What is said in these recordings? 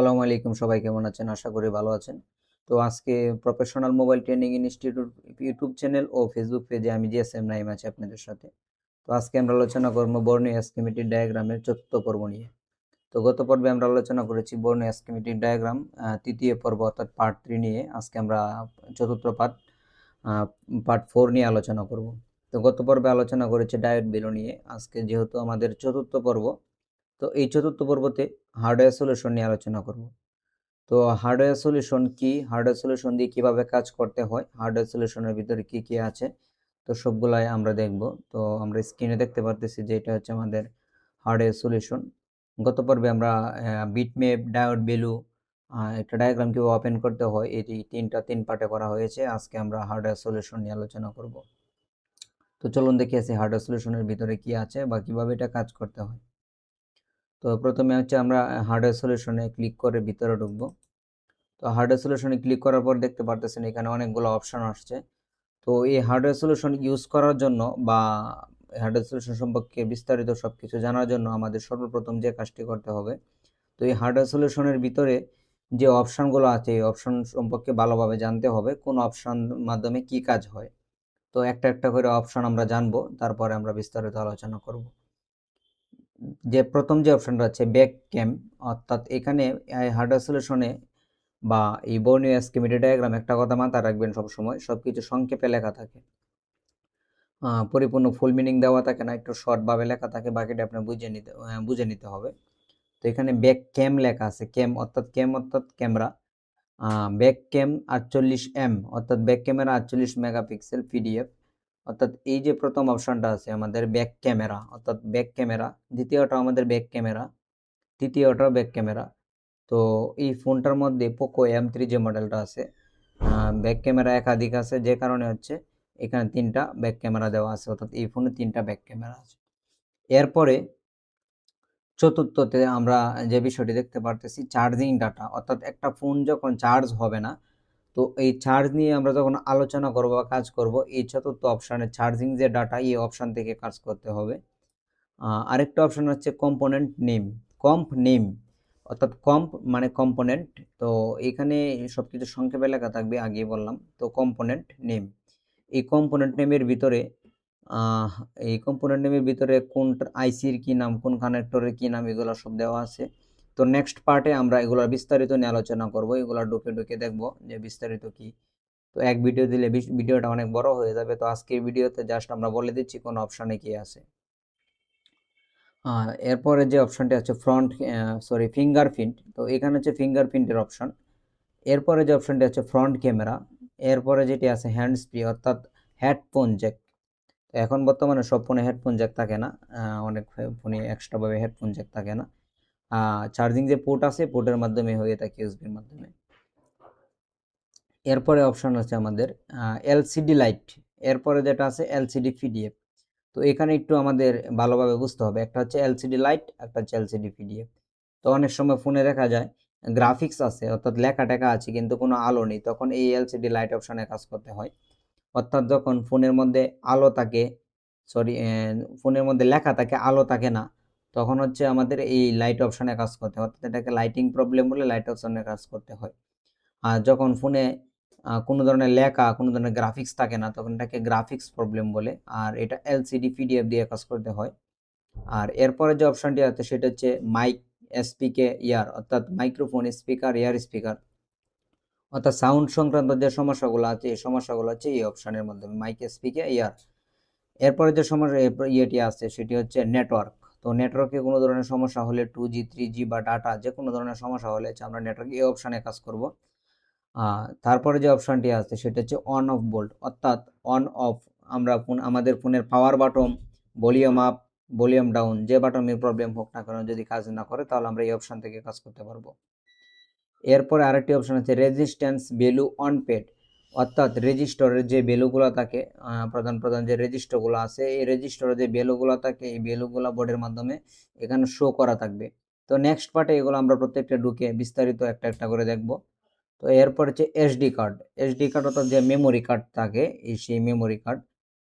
আসসালামু আলাইকুম, সবাই কেমন আছেন? আশা করি ভালো আছেন। তো আজকে professional mobile training institute YouTube channel ও ফেসবুক পেজে আমি জিএসএম নাইম আছি আপনাদের সাথে। তো আজকে আমরা আলোচনা করব বর্ণীয় স্কিমেটিক ডায়াগ্রামের ৪র্থ পর্ব নিয়ে। তো গত পর্বে আমরা আলোচনা করেছি বর্ণীয় স্কিমেটিক ডায়াগ্রাম ৩য় পর্ব অর্থাৎ পার্ট ৩ নিয়ে। আজকে আমরা ৪র্থ পার্ট ৪ নিয়ে আলোচনা করব। তো গত পর্বে আলোচনা করেছি ডায়োড বেলো নিয়ে। আজকে যেহেতু আমাদের ৪র্থ পর্ব, তো এই ৪র্থ পর্বতে হার্ডওয়্যার সলিউশন নিয়ে আলোচনা করব। তো হার্ডওয়্যার সলিউশন কি, হার্ডওয়্যার সলিউশন দিয়ে কিভাবে কাজ করতে হয়, হার্ডওয়্যার সলিউশনের ভিতরে কি কি আছে, তো সবগুলাই আমরা দেখব। তো আমরা স্ক্রিনে দেখতে পারতেছি যে এটা হচ্ছে আমাদের হার্ডওয়্যার সলিউশন। গত পর্বে আমরা বিটম্যাপ, ডায়োড ভ্যালু, একটা ডায়াগ্রাম কিভাবে ওপেন করতে হয়, এটি তিন পার্টে করা হয়েছে। আজকে আমরা হার্ডওয়্যার সলিউশন নিয়ে আলোচনা করব। তো চলুন দেখে আসি হার্ডওয়্যার সলিউশনের ভিতরে কি আছে বা কিভাবে এটা কাজ করতে হয়। তো প্রথমে হচ্ছে আমরা হার্ডওয়্যার সলিউশনে ক্লিক করে ভিতরে ঢুকবো। তো হার্ডওয়্যার সলিউশনে ক্লিক করার পর দেখতে পারতেছেন এখানে অনেকগুলো অপশন আসছে। তো এই হার্ডওয়্যার সলিউশন ইউজ করার জন্য বা হার্ডওয়্যার সলিউশন সম্পর্কে বিস্তারিত সবকিছু জানার জন্য আমাদের সর্বপ্রথম যে কাজটি করতে হবে, তো এই হার্ডওয়্যার সলিউশনের ভিতরে যে অপশনগুলো আছে এই অপশন সম্পর্কে ভালোভাবে জানতে হবে কোন অপশন মাধ্যমে কি কাজ হয়। তো একটা একটা করে অপশন আমরা জানবো, তারপরে আমরা বিস্তারিত আলোচনা করব। যে প্রথম যে অপশনটা আছে ব্যাক ক্যাম, অর্থাৎ এখানে হার্ডওয়্যার সলিউশনে বা এই বর্ণীয় স্কিমেটিক ডায়াগ্রাম একটা কথা মাথায় রাখবেন, সবসময় সবকিছু সংক্ষেপে লেখা থাকে, পরিপূর্ণ ফুল মিনিং দেওয়া থাকে না, একটু শর্ট ভাবে লেখা থাকে, বাকিটা আপনার বুঝে নিতে হবে। তো এখানে ব্যাক ক্যাম লেখা আছে, ক্যাম অর্থাৎ ক্যামেরা, ব্যাক ক্যাম 48 এম অর্থাৎ ব্যাক ক্যামেরা 48 মেগাপিক্সেল পিডিএফ, অর্থাৎ এই যে প্রথম অপশনটা আছে আমাদের ব্যাক ক্যামেরা, অর্থাৎ ব্যাক ক্যামেরা, দ্বিতীয়টা আমাদের ব্যাক ক্যামেরা, তৃতীয়টাও ব্যাক ক্যামেরা। তো এই ফোনটার মধ্যে পোকো M3 যে মডেলটা আছে, ব্যাক ক্যামেরা একাধিক আছে, যে কারণে হচ্ছে এখানে 3টা ব্যাক ক্যামেরা দেওয়া আছে, অর্থাৎ এই ফোনে 3টা ব্যাক ক্যামেরা আছে। এরপরে চতুর্থতে আমরা যে বিষয়টি দেখতে পারতেছি চার্জিং ডাটা, অর্থাৎ একটা ফোন যখন চার্জ হবে না, তো এই চার্জ নিয়ে আমরা যখন আলোচনা করব বা কাজ করব, এই চতুর্থ অপশানে চার্জিং যে ডাটা, এই অপশান থেকে কাজ করতে হবে। আরেকটা অপশন হচ্ছে কম্পোনেন্ট নেম, কম্প নেম, অর্থাৎ কম্প মানে কম্পোনেন্ট। তো এখানে সবকিছু সংক্ষেপে লেখা থাকবে, আগেই বললাম। তো কম্পোনেন্ট নেম, এই কম্পোনেন্ট নেমের ভিতরে আহ, এই কম্পোনেন্ট নেমের ভিতরে কোন আইসির কি নাম, কোন কানেক্টরের কি নাম, এগুলো সব দেওয়া আছে। তো নেক্সট পার্টে আমরা এগুলোর বিস্তারিত নিয়ে আলোচনা করব, এগুলো ঢুকে ঢুকে দেখবো যে বিস্তারিত কি। তো এক ভিডিও দিলে ভিডিওটা অনেক বড় হয়ে যাবে, তো আজকের ভিডিওতে জাস্ট আমরা বলে দিচ্ছি কোন অপশানে কি আছে। এরপরে যে অপশনটি আছে ফিঙ্গারপ্রিন্ট, তো এখানে হচ্ছে ফিঙ্গারপ্রিন্টের অপশন। এরপরে যে অপশনটি আছে ফ্রন্ট ক্যামেরা। এরপরে যেটি আছে হ্যান্ডস ফ্রি অর্থাৎ হেডফোন জ্যাক। তো এখন বর্তমানে সব ফোনে হেডফোন জ্যাক থাকে না, অনেক ফোনে এক্সট্রাভাবে হেডফোন জ্যাক থাকে না। চার্জিং যে পোর্ট আছে পোর্টের মাধ্যমে হয়ে থাকে, ইউএসবির মাধ্যমে। এরপরে অপশন আছে আমাদের এলসিডি লাইট। এরপরে যেটা আছে এলসিডি পিডিএফ। তো এখানে একটু আমাদের ভালোভাবে বুঝতে হবে, একটা হচ্ছে এলসিডি লাইট, একটা হচ্ছে এলসিডি পিডিএফ। তো অনেক সময় ফোনে দেখা যায় গ্রাফিক্স আছে অর্থাৎ লেখা টেখা আছে কিন্তু কোনো আলো নেই, তখন এই এলসিডি লাইট অপশনে কাজ করতে হয়। অর্থাৎ যখন ফোনের মধ্যে আলো থাকে, সরি, ফোনের মধ্যে লেখা থাকে আলো থাকে না, তখন হচ্ছে আমাদের এই লাইট অপশনে কাজ করতে হয়, অর্থাৎ এটাকে লাইটিং প্রবলেম বলে লাইট অপশনে কাজ করতে হয়। আর যখন ফোনে কোনো ধরনের লেখা, কোনো ধরনের গ্রাফিক্স থাকে না, তখন এটাকে গ্রাফিক্স প্রবলেম বলে, আর এটা এলসিডি পিডিএফ দিয়ে কাজ করতে হয়। আর এরপরে যে অপশনটি আছে সেটা হচ্ছে মাইক এসপিকে ইয়ার, অর্থাৎ মাইক্রোফোন স্পিকার ইয়ার স্পিকার, অর্থাৎ সাউন্ড সংক্রান্ত যে সমস্যাগুলো আছে এই সমস্যাগুলো হচ্ছে এই অপশনের মাধ্যমে মাইক স্পিকে ইয়ার। এরপরে যে সমস্যা ইয়েটি আছে সেটি হচ্ছে নেটওয়ার্ক। তো নেটওয়ার্কে কোনো ধরনের সমস্যা হলে 2G 3G বা ডাটা যে কোনো ধরনের সমস্যা হলে আমরা নেটওয়ার্ক এই অপশানে কাজ করব। তারপরে যে অপশানটি আছে সেটা হচ্ছে অন অফ বোল্ট, অর্থাৎ অন অফ, আমরা আমাদের ফোনের power button, volume up, volume down, যে বাটনের প্রবলেম হোক না কেন, যদি কাজ না করে তাহলে আমরা এই অপশান থেকে কাজ করতে পারবো। এরপরে আরেকটি অপশন আছে রেজিস্ট্যান্স ভ্যালু অন পেড, অর্থাৎ রেজিস্টরের যে ভ্যালুগুলো থাকে, প্রধান প্রধান যে রেজিস্টরগুলো আছে এই রেজিস্টরের যে ভ্যালুগুলো থাকে এই ভ্যালুগুলো বোর্ডের মাধ্যমে এখানে শো করা থাকবে। তো নেক্সট পার্টে এগুলো আমরা প্রত্যেকটা ঢুকে বিস্তারিত একটা একটা করে দেখব। তো এরপর হচ্ছে এসডি কার্ড, এসডি কার্ড অর্থাৎ যে মেমোরি কার্ড থাকে এই সেই মেমোরি কার্ড।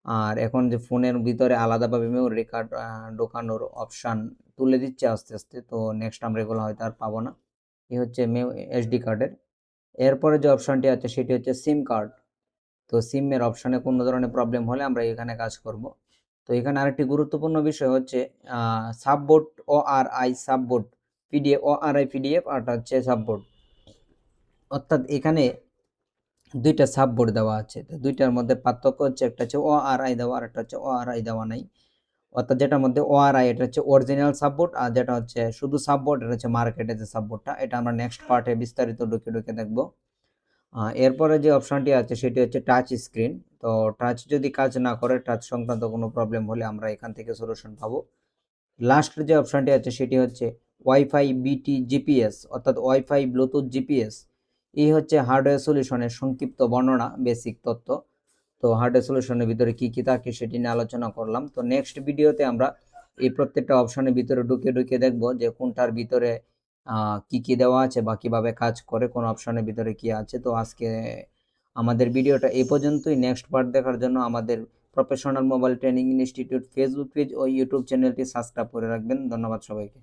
আর এখন যে ফোনের ভিতরে আলাদাভাবে মেমোরি কার্ড ঢোকানোর অপশান তুলে দিচ্ছে আস্তে আস্তে, তো নেক্সট আমরা এগুলো হয়তো আর পাবো না। এই হচ্ছে এসডি কার্ডের। এরপরে যে অপশনটি আছে সেটি হচ্ছে সিম কার্ড। তো সিমের অপশনে কোনো ধরনের প্রবলেম হলে আমরা এখানে কাজ করব। তো এখানে আরেকটি গুরুত্বপূর্ণ বিষয় হচ্ছে sub board ORI sub board PDF, ORI PDF আর হচ্ছে সাববোর্ড, অর্থাৎ এখানে দুইটা সাববোর্ড দেওয়া আছে। তো দুইটার মধ্যে পার্থক্য হচ্ছে একটা হচ্ছে ওআরআই দেওয়া আর একটা হচ্ছে ওআরআই দেওয়া নাই। অর্থাৎ যেটার মধ্যে ওআরআই এটা হচ্ছে অরিজিনাল সাববোর্ড, আর যেটা হচ্ছে শুধু সাববোর্ড এটা হচ্ছে মার্কেটে যে সাববোর্ডটা, এটা আমরা নেক্সট পার্টে বিস্তারিত ঢুকে দেখব। এরপরে যে অপশনটি আছে সেটি হচ্ছে টাচ স্ক্রিন। তো টাচ যদি কাজ না করে, টাচ সংক্রান্ত কোনো প্রবলেম হলে আমরা এখান থেকে সলিউশন পাবো। লাস্ট যে অপশনটি আছে সেটি হচ্ছে ওয়াইফাই বিটি জিপিএস, অর্থাৎ ওয়াইফাই ব্লুটুথ জিপিএস। এই হচ্ছে হার্ডওয়্যার সলিউশনের সংক্ষিপ্ত বর্ণনা, বেসিক তথ্য। তো হার্ডওয়্যার সলিউশনের ভিতরে কি কি থাকে সেটি নিয়ে আলোচনা করলাম। তো নেক্সট ভিডিওতে আমরা এই প্রত্যেকটা অপশনের ভিতরে ঢুকে দেখব যে কোনটার ভিতরে কি কি দেওয়া আছে বা কিভাবে কাজ করে, কোন অপশনের ভিতরে কি আছে। তো আজকে আমাদের ভিডিওটা এই পর্যন্তই। নেক্সট পার্ট দেখার জন্য আমাদের professional mobile training institute Facebook page ও ইউটিউব চ্যানেলটি সাবস্ক্রাইব করে রাখবেন। ধন্যবাদ সবাইকে।